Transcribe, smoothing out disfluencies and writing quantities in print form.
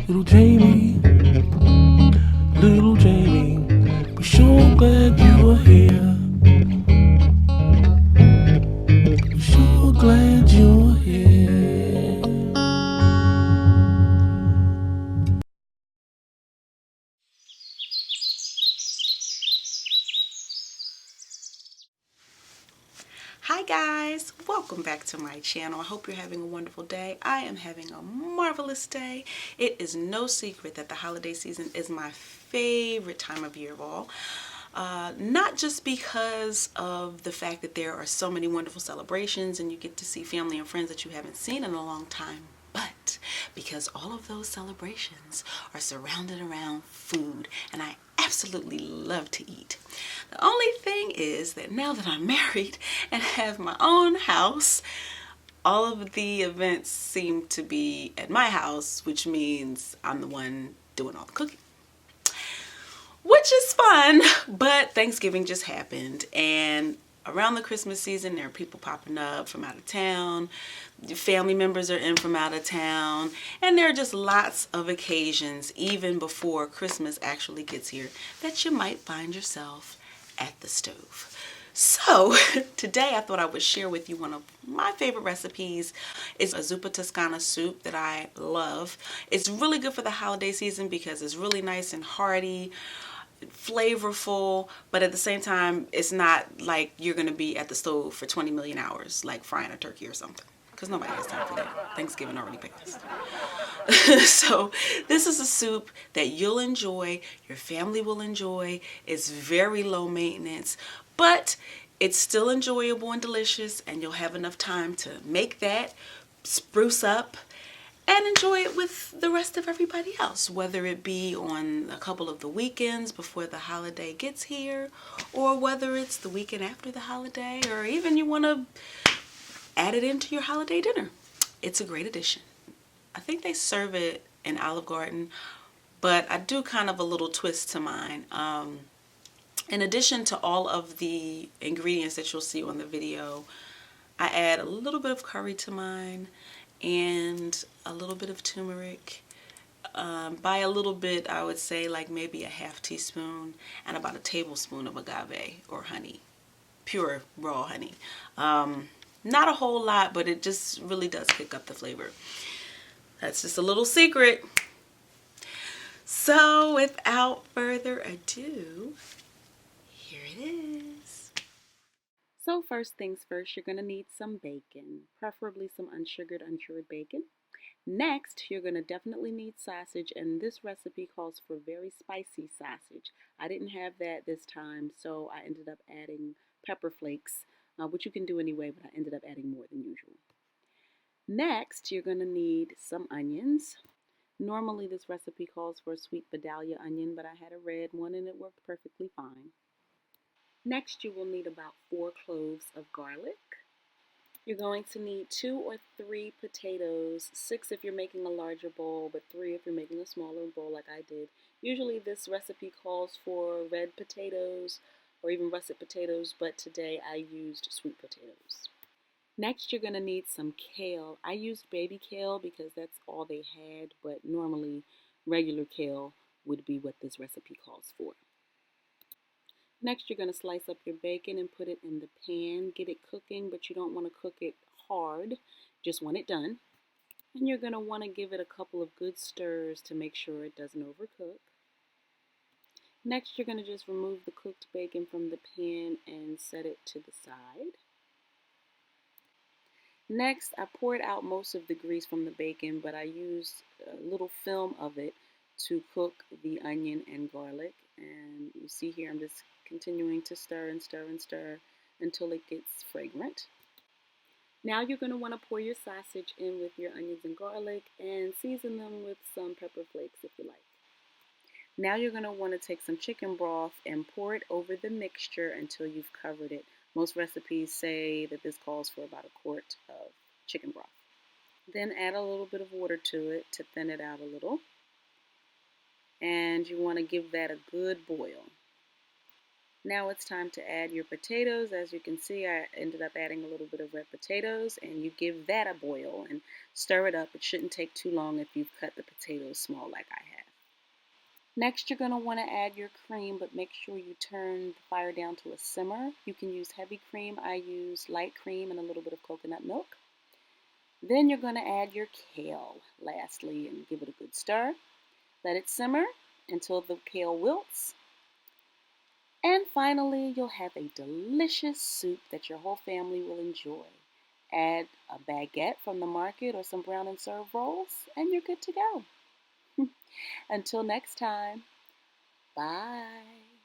Little Jamie, little Jamie, we're sure glad you are here. We're sure glad you are here. Hi guys, welcome back to my channel. I hope you're having a wonderful day. I am having a marvelous day. It is no secret that the holiday season is my favorite time of year of all. Not just because of the fact that there are so many wonderful celebrations and you get to see family and friends that you haven't seen in a long time, but because all of those celebrations are surrounded around food, and I absolutely love to eat. The only thing is that now that I'm married and have my own house, all of the events seem to be at my house, which means I'm the one doing all the cooking. Which is fun, but Thanksgiving just happened, and around the Christmas season there are people popping up from out of town, family members are in from out of town, and there are just lots of occasions even before Christmas actually gets here that you might find yourself at the stove. So today I thought I would share with you one of my favorite recipes. It's a Zuppa Toscana soup that I love. It's really good for the holiday season because it's really nice and hearty, flavorful, but at the same time it's not like you're gonna be at the stove for 20 million hours like frying a turkey or something, because nobody has time for that. Thanksgiving already passed. So this is a soup that you'll enjoy, your family will enjoy. It's very low maintenance, but it's still enjoyable and delicious, and you'll have enough time to make that, spruce up, and enjoy it with the rest of everybody else, whether it be on a couple of the weekends before the holiday gets here, or whether it's the weekend after the holiday, or even you want to add it into your holiday dinner. It's a great addition. I think they serve it in Olive Garden, but I do kind of a little twist to mine. In addition to all of the ingredients that you'll see on the video, I add a little bit of curry to mine and a little bit of turmeric. By a little bit, I would say like maybe a half teaspoon, and about a tablespoon of agave or honey, pure raw honey. Not a whole lot, but it just really does kick up the flavor. That's just a little secret. So without further ado, here it is. So first things first, you're going to need some bacon, preferably some unsugared, uncured bacon. Next, you're going to definitely need sausage, and this recipe calls for very spicy sausage. I didn't have that this time, so I ended up adding pepper flakes, which you can do anyway, but I ended up adding more than usual. Next, you're going to need some onions. Normally, this recipe calls for a sweet Vidalia onion, but I had a red one and it worked perfectly fine. Next, you will need about 4 cloves of garlic. You're going to need 2 or 3 potatoes, 6 if you're making a larger bowl, but 3 if you're making a smaller bowl like I did. Usually this recipe calls for red potatoes or even russet potatoes, but today I used sweet potatoes. Next, you're going to need some kale. I used baby kale because that's all they had, but normally regular kale would be what this recipe calls for. Next, you're going to slice up your bacon and put it in the pan. Get it cooking, but you don't want to cook it hard. Just want it done. And you're going to want to give it a couple of good stirs to make sure it doesn't overcook. Next, you're going to just remove the cooked bacon from the pan and set it to the side. Next, I poured out most of the grease from the bacon, but I used a little film of it to cook the onion and garlic. And you see here, I'm just continuing to stir and stir and stir until it gets fragrant. Now you're going to want to pour your sausage in with your onions and garlic and season them with some pepper flakes if you like. Now you're going to want to take some chicken broth and pour it over the mixture until you've covered it. Most recipes say that this calls for about a quart of chicken broth. Then add a little bit of water to it to thin it out a little. And you want to give that a good boil. Now it's time to add your potatoes. As you can see, I ended up adding a little bit of red potatoes, and you give that a boil and stir it up. It shouldn't take too long if you've cut the potatoes small like I have. Next, you're going to want to add your cream, but make sure you turn the fire down to a simmer. You can use heavy cream. I use light cream and a little bit of coconut milk. Then you're going to add your kale lastly and give it a good stir. Let it simmer until the kale wilts. And finally, you'll have a delicious soup that your whole family will enjoy. Add a baguette from the market or some brown and serve rolls, and you're good to go. Until next time, bye.